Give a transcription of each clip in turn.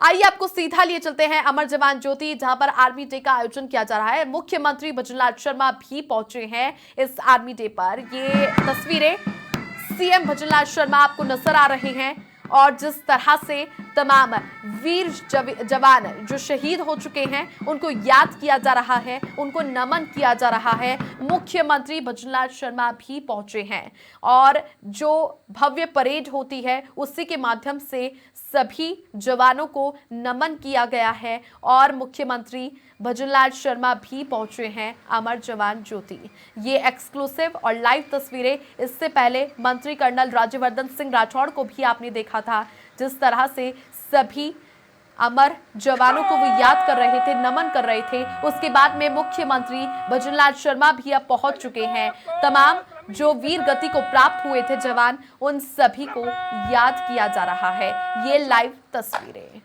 आइए आपको सीधा लिए चलते हैं अमर जवान ज्योति, जहां पर आर्मी डे का आयोजन किया जा रहा है। मुख्यमंत्री भजनलाल शर्मा भी पहुंचे हैं इस आर्मी डे पर। ये तस्वीरें सीएम भजनलाल शर्मा आपको नजर आ रहे हैं और जिस तरह से तमाम वीर जवान जो शहीद हो चुके हैं उनको याद किया जा रहा है, उनको नमन किया जा रहा है। मुख्यमंत्री भजनलाल शर्मा भी पहुंचे हैं और जो भव्य परेड होती है उसी के माध्यम से सभी जवानों को नमन किया गया है और मुख्यमंत्री भजनलाल शर्मा भी पहुंचे हैं अमर जवान ज्योति। ये एक्सक्लूसिव और लाइव तस्वीरें इससे पहले मंत्री कर्नल राज्यवर्धन सिंह राठौड़ को भी आपने देखा था, जिस तरह से सभी अमर जवानों को वो याद कर रहे थे, नमन कर रहे थे। उसके बाद में मुख्यमंत्री भजनलाल शर्मा भी अब पहुंच चुके हैं। तमाम जो वीर गति को प्राप्त हुए थे जवान, उन सभी को याद किया जा रहा है। ये लाइव तस्वीरें।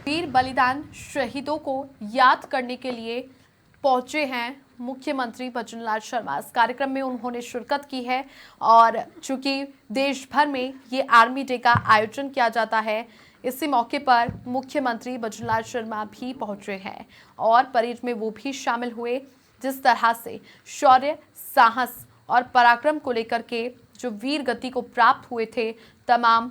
वीर बलिदान शहीदों को याद करने के लिए पहुंचे हैं मुख्यमंत्री भजनलाल शर्मा। इस कार्यक्रम में उन्होंने शिरकत की है और चूंकि देश भर में ये आर्मी डे का आयोजन किया जाता है, इसी मौके पर मुख्यमंत्री भजनलाल शर्मा भी पहुंचे हैं और परेड में वो भी शामिल हुए। जिस तरह से शौर्य, साहस और पराक्रम को लेकर के जो वीर गति को प्राप्त हुए थे तमाम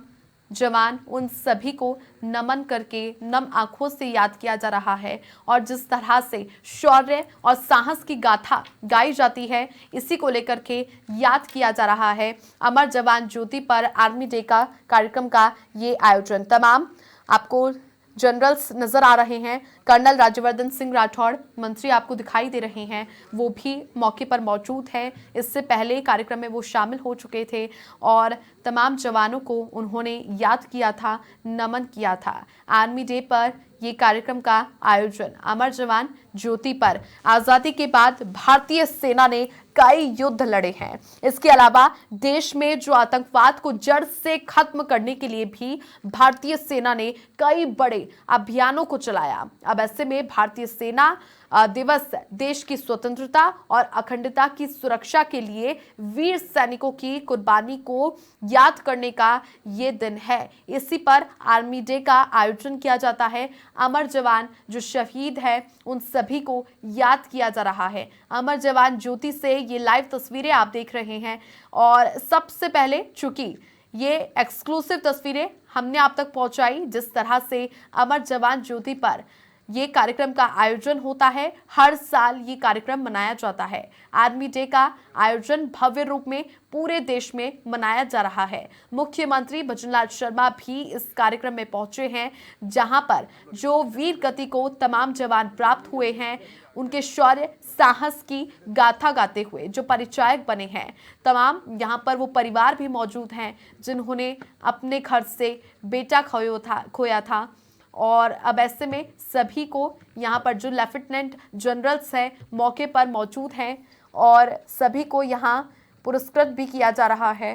जवान, उन सभी को नमन करके नम आंखों से याद किया जा रहा है। और जिस तरह से शौर्य और साहस की गाथा गाई जाती है, इसी को लेकर के याद किया जा रहा है अमर जवान ज्योति पर आर्मी डे का कार्यक्रम का ये आयोजन। तमाम आपको जनरल्स नजर आ रहे हैं, कर्नल राज्यवर्धन सिंह राठौड़ मंत्री आपको दिखाई दे रहे हैं, वो भी मौके पर मौजूद हैं। इससे पहले कार्यक्रम में वो शामिल हो चुके थे और तमाम जवानों को उन्होंने याद किया था, नमन किया था। आर्मी डे पर ये कार्यक्रम का आयोजन अमर जवान ज्योति पर आजादी के बाद भारतीय सेना ने कई युद्ध लड़े हैं। इसके अलावा देश में जो आतंकवाद को जड़ से खत्म करने के लिए भी भारतीय सेना ने कई बड़े अभियानों को चलाया। अब ऐसे में भारतीय सेना दिवस देश की स्वतंत्रता और अखंडता की सुरक्षा के लिए वीर सैनिकों की कुर्बानी को याद करने का ये दिन है। इसी पर आर्मी डे का आयोजन किया जाता है। अमर जवान जो शहीद है, उन सभी को याद किया जा रहा है। अमर जवान ज्योति से ये लाइव तस्वीरें आप देख रहे हैं और सबसे पहले चूंकि ये एक्सक्लूसिव तस्वीरें हमने आप तक पहुंचाई, जिस तरह से अमर जवान ज्योति पर ये कार्यक्रम का आयोजन होता है। हर साल ये कार्यक्रम मनाया जाता है। आर्मी डे का आयोजन भव्य रूप में पूरे देश में मनाया जा रहा है। मुख्यमंत्री भजनलाल शर्मा भी इस कार्यक्रम में पहुंचे हैं, जहां पर जो वीर गति को तमाम जवान प्राप्त हुए हैं, उनके शौर्य साहस की गाथा गाते हुए जो परिचायक बने हैं, तमाम यहां पर वो परिवार भी मौजूद हैं जिन्होंने अपने घर से बेटा खोया था। और अब ऐसे में सभी को यहाँ पर जो लेफ्टिनेंट जनरल्स हैं मौके पर मौजूद हैं और सभी को यहाँ पुरस्कृत भी किया जा रहा है।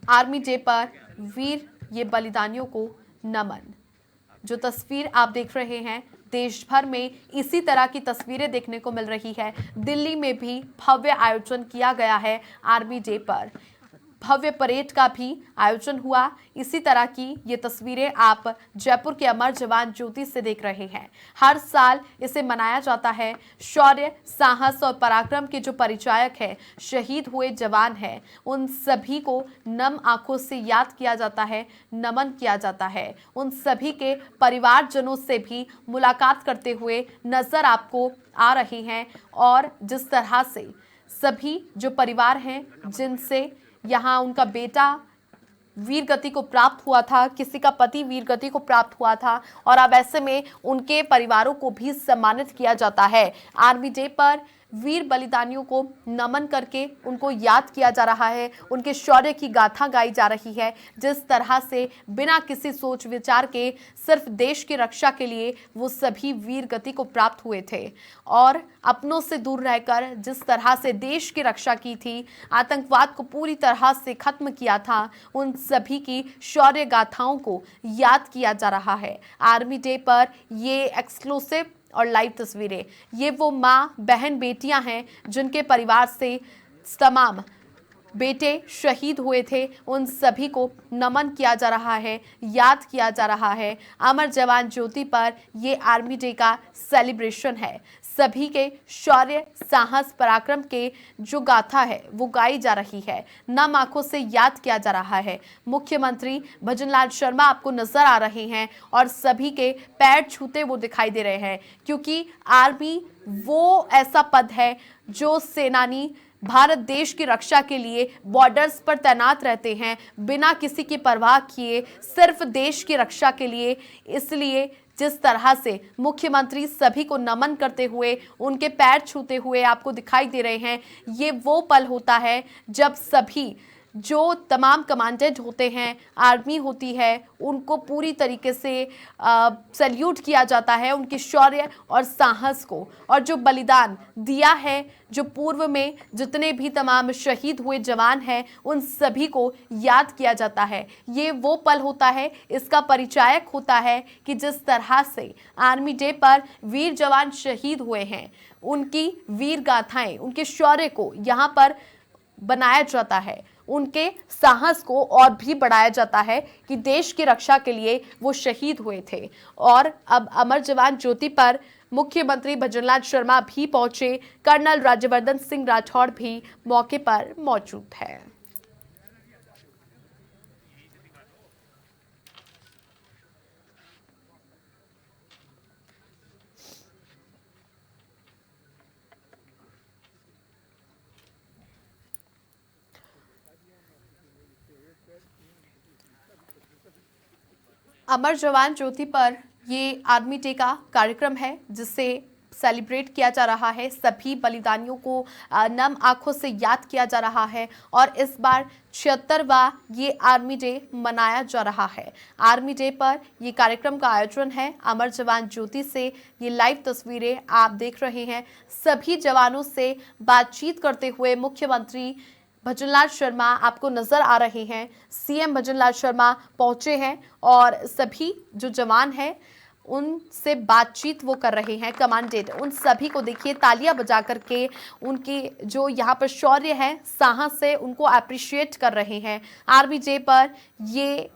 आर्मी डे पर वीर ये बलिदानियों को नमन। जो तस्वीर आप देख रहे हैं, देश भर में इसी तरह की तस्वीरें देखने को मिल रही है। दिल्ली में भी भव्य आयोजन किया गया है आर्मी डे पर। भव्य परेड का भी आयोजन हुआ। इसी तरह की ये तस्वीरें आप जयपुर के अमर जवान ज्योति से देख रहे हैं। हर साल इसे मनाया जाता है। शौर्य, साहस और पराक्रम के जो परिचायक है, शहीद हुए जवान हैं, उन सभी को नम आंखों से याद किया जाता है, नमन किया जाता है। उन सभी के परिवारजनों से भी मुलाकात करते हुए नजर आपको आ रहे हैं और जिस तरह से सभी जो परिवार हैं जिनसे यहाँ उनका बेटा वीर गति को प्राप्त हुआ था, किसी का पति वीर गति को प्राप्त हुआ था और अब ऐसे में उनके परिवारों को भी सम्मानित किया जाता है। आर्मी डे पर वीर बलिदानियों को नमन करके उनको याद किया जा रहा है, उनके शौर्य की गाथा गाई जा रही है। जिस तरह से बिना किसी सोच विचार के सिर्फ देश की रक्षा के लिए वो सभी वीर गति को प्राप्त हुए थे और अपनों से दूर रहकर जिस तरह से देश की रक्षा की थी, आतंकवाद को पूरी तरह से खत्म किया था, उन सभी की शौर्य गाथाओं को याद किया जा रहा है। आर्मी डे पर ये एक्सक्लूसिव और लाइव तस्वीरें, ये वो माँ, बहन, बेटियां हैं जिनके परिवार से तमाम बेटे शहीद हुए थे। उन सभी को नमन किया जा रहा है, याद किया जा रहा है। अमर जवान ज्योति पर ये आर्मी डे का सेलिब्रेशन है। सभी के शौर्य, साहस, पराक्रम के जो गाथा है वो गाई जा रही है, नम आंखों से याद किया जा रहा है। मुख्यमंत्री भजनलाल शर्मा आपको नजर आ रहे हैं और सभी के पैर छूते वो दिखाई दे रहे हैं, क्योंकि आर्मी वो ऐसा पद है जो सेनानी भारत देश की रक्षा के लिए बॉर्डर्स पर तैनात रहते हैं, बिना किसी की परवाह किए, सिर्फ देश की रक्षा के लिए। इसलिए जिस तरह से मुख्यमंत्री सभी को नमन करते हुए, उनके पैर छूते हुए आपको दिखाई दे रहे हैं, ये वो पल होता है जब सभी जो तमाम कमांडेंट होते हैं, आर्मी होती है, उनको पूरी तरीके से सैल्यूट किया जाता है उनके शौर्य और साहस को, और जो बलिदान दिया है, जो पूर्व में जितने भी तमाम शहीद हुए जवान हैं उन सभी को याद किया जाता है। ये वो पल होता है, इसका परिचायक होता है कि जिस तरह से आर्मी डे पर वीर जवान शहीद हुए हैं, उनकी वीर गाथाएं, उनके शौर्य को यहाँ पर बनाया जाता है, उनके साहस को और भी बढ़ाया जाता है कि देश की रक्षा के लिए वो शहीद हुए थे। और अब अमर जवान ज्योति पर मुख्यमंत्री भजनलाल शर्मा भी पहुंचे, कर्नल राज्यवर्धन सिंह राठौड़ भी मौके पर मौजूद है। अमर जवान ज्योति पर ये आर्मी डे का कार्यक्रम है जिसे सेलिब्रेट किया जा रहा है। सभी बलिदानियों को नम आंखों से याद किया जा रहा है और इस बार 76वां ये आर्मी डे मनाया जा रहा है। आर्मी डे पर ये कार्यक्रम का आयोजन है अमर जवान ज्योति से। ये लाइव तस्वीरें आप देख रहे हैं। सभी जवानों से बातचीत करते हुए मुख्यमंत्री भजनलाल शर्मा आपको नजर आ रहे हैं। सीएम भजनलाल शर्मा पहुंचे हैं और सभी जो जवान हैं उनसे बातचीत वो कर रहे हैं। कमांडेंट उन सभी को देखिए तालियां बजा करके उनकी जो यहाँ पर शौर्य है, साहस से उनको अप्रिशिएट कर रहे हैं। आर्मी डे पर ये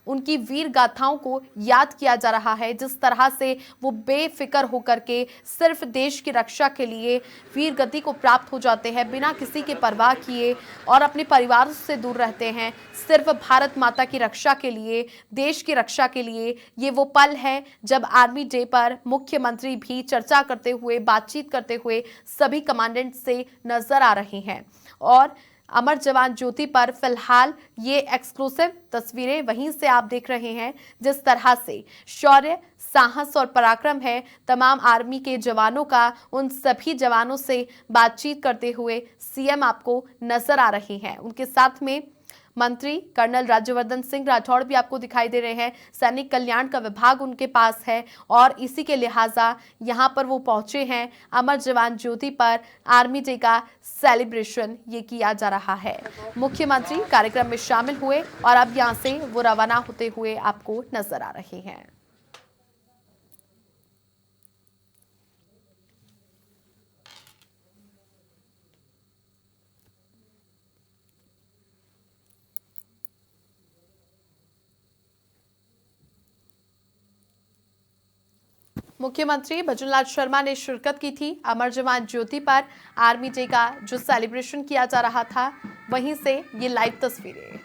उनकी वीर गाथाओं को याद किया जा रहा है, जिस तरह से वो बेफिक्र होकर के सिर्फ देश की रक्षा के लिए वीर गति को प्राप्त हो जाते हैं, बिना किसी के परवाह किए, और अपने परिवार से दूर रहते हैं सिर्फ भारत माता की रक्षा के लिए, देश की रक्षा के लिए। ये वो पल है जब आर्मी डे पर मुख्यमंत्री भी चर्चा करते हुए, बातचीत करते हुए सभी कमांडेंट से नजर आ रहे हैं। और अमर जवान ज्योति पर फिलहाल ये एक्सक्लूसिव तस्वीरें वहीं से आप देख रहे हैं, जिस तरह से शौर्य, साहस और पराक्रम है तमाम आर्मी के जवानों का। उन सभी जवानों से बातचीत करते हुए सीएम आपको नजर आ रहे हैं। उनके साथ में मंत्री कर्नल राज्यवर्धन सिंह राठौड़ भी आपको दिखाई दे रहे हैं। सैनिक कल्याण का विभाग उनके पास है और इसी के लिहाजा यहां पर वो पहुंचे हैं। अमर जवान ज्योति पर आर्मी डे का सेलिब्रेशन ये किया जा रहा है। मुख्यमंत्री कार्यक्रम में शामिल हुए और अब यहां से वो रवाना होते हुए आपको नजर आ रहे हैं। मुख्यमंत्री भजनलाल शर्मा ने शिरकत की थी अमर जवान ज्योति पर। आर्मी डे का जो सेलिब्रेशन किया जा रहा था, वहीं से ये लाइव तस्वीरें।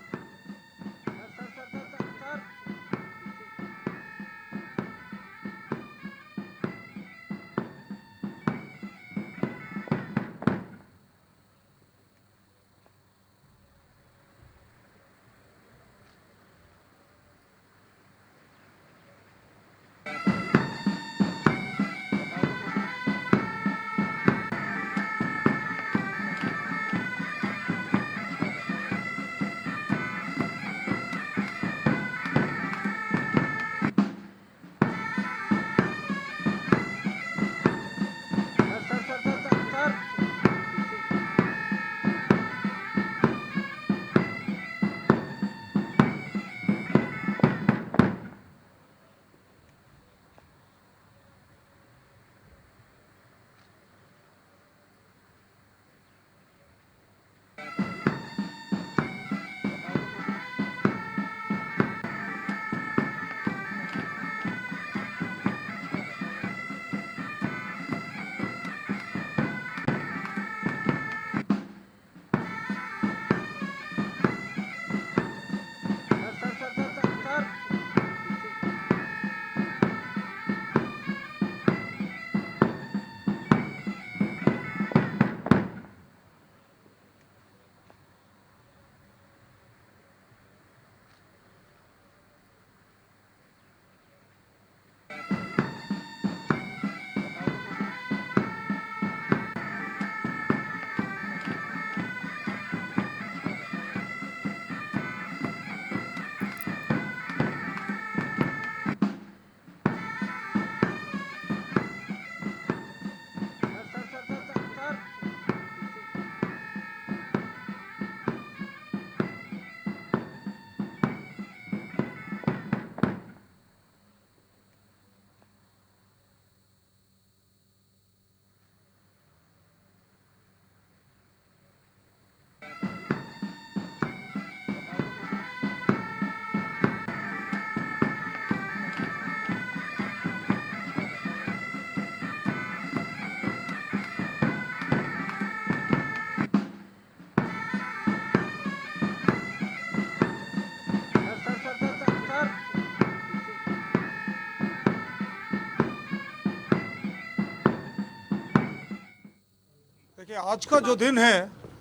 देखिए, आज का जो दिन है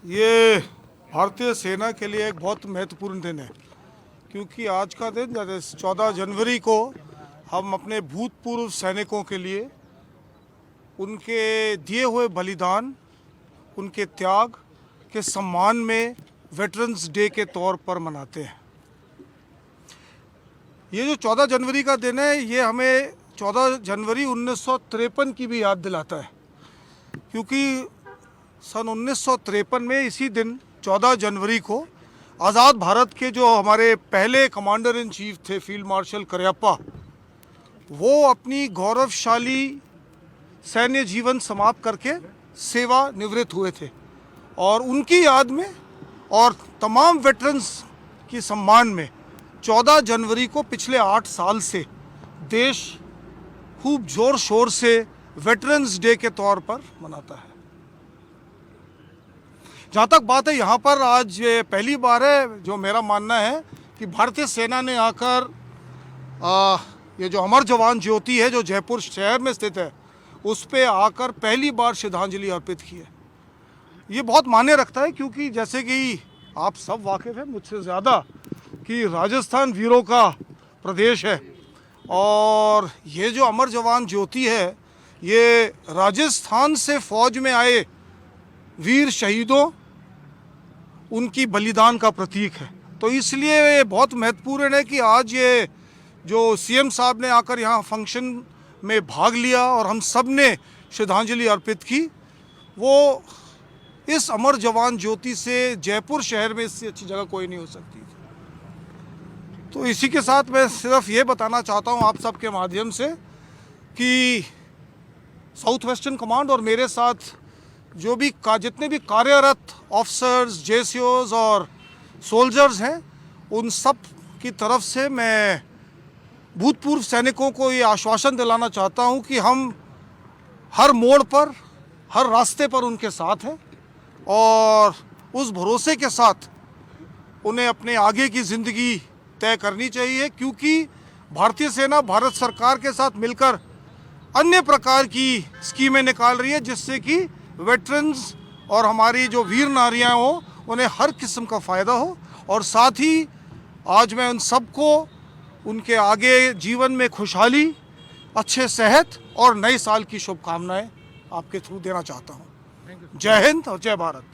ये भारतीय सेना के लिए एक बहुत महत्वपूर्ण दिन है, क्योंकि आज का दिन 14 जनवरी को हम अपने भूतपूर्व सैनिकों के लिए उनके दिए हुए बलिदान, उनके त्याग के सम्मान में वेटरन्स डे के तौर पर मनाते हैं। ये जो 14 जनवरी का दिन है ये हमें 14 जनवरी 1953 की भी याद दिलाता है, क्योंकि सन 1953 में इसी दिन 14 जनवरी को आज़ाद भारत के जो हमारे पहले कमांडर इन चीफ थे फील्ड मार्शल करियप्पा, वो अपनी गौरवशाली सैन्य जीवन समाप्त करके सेवानिवृत्त हुए थे और उनकी याद में और तमाम वेटरन्स की सम्मान में 14 जनवरी को पिछले 8 साल से देश खूब जोर शोर से वेटरन्स डे के तौर पर मनाता है। जहाँ तक बात है, यहाँ पर आज ये पहली बार है जो मेरा मानना है कि भारतीय सेना ने आकर ये जो अमर जवान ज्योति है जो जयपुर शहर में स्थित है उस पे आकर पहली बार श्रद्धांजलि अर्पित की है। ये बहुत मायने रखता है, क्योंकि जैसे कि आप सब वाकिफ़ हैं मुझसे ज़्यादा कि राजस्थान वीरों का प्रदेश है और ये जो अमर जवान ज्योति है ये राजस्थान से फौज में आए वीर शहीदों, उनकी बलिदान का प्रतीक है। तो इसलिए ये बहुत महत्वपूर्ण है कि आज ये जो सीएम साहब ने आकर यहाँ फंक्शन में भाग लिया और हम सब ने श्रद्धांजलि अर्पित की, वो इस अमर जवान ज्योति से जयपुर शहर में इससे अच्छी जगह कोई नहीं हो सकती। तो इसी के साथ मैं सिर्फ ये बताना चाहता हूँ आप सबके माध्यम से कि साउथ वेस्टर्न कमांड और मेरे साथ जो भी जितने भी कार्यरत ऑफिसर्स, जेसीओज और सोल्जर्स हैं, उन सब की तरफ से मैं भूतपूर्व सैनिकों को ये आश्वासन दिलाना चाहता हूँ कि हम हर मोड़ पर, हर रास्ते पर उनके साथ हैं और उस भरोसे के साथ उन्हें अपने आगे की ज़िंदगी तय करनी चाहिए, क्योंकि भारतीय सेना भारत सरकार के साथ मिलकर अन्य प्रकार की स्कीमें निकाल रही है जिससे कि वेटरन्स और हमारी जो वीर नारियाँ हों उन्हें हर किस्म का फ़ायदा हो। और साथ ही आज मैं उन सबको उनके आगे जीवन में खुशहाली, अच्छे सेहत और नए साल की शुभकामनाएं आपके थ्रू देना चाहता हूं। जय हिंद और जय भारत।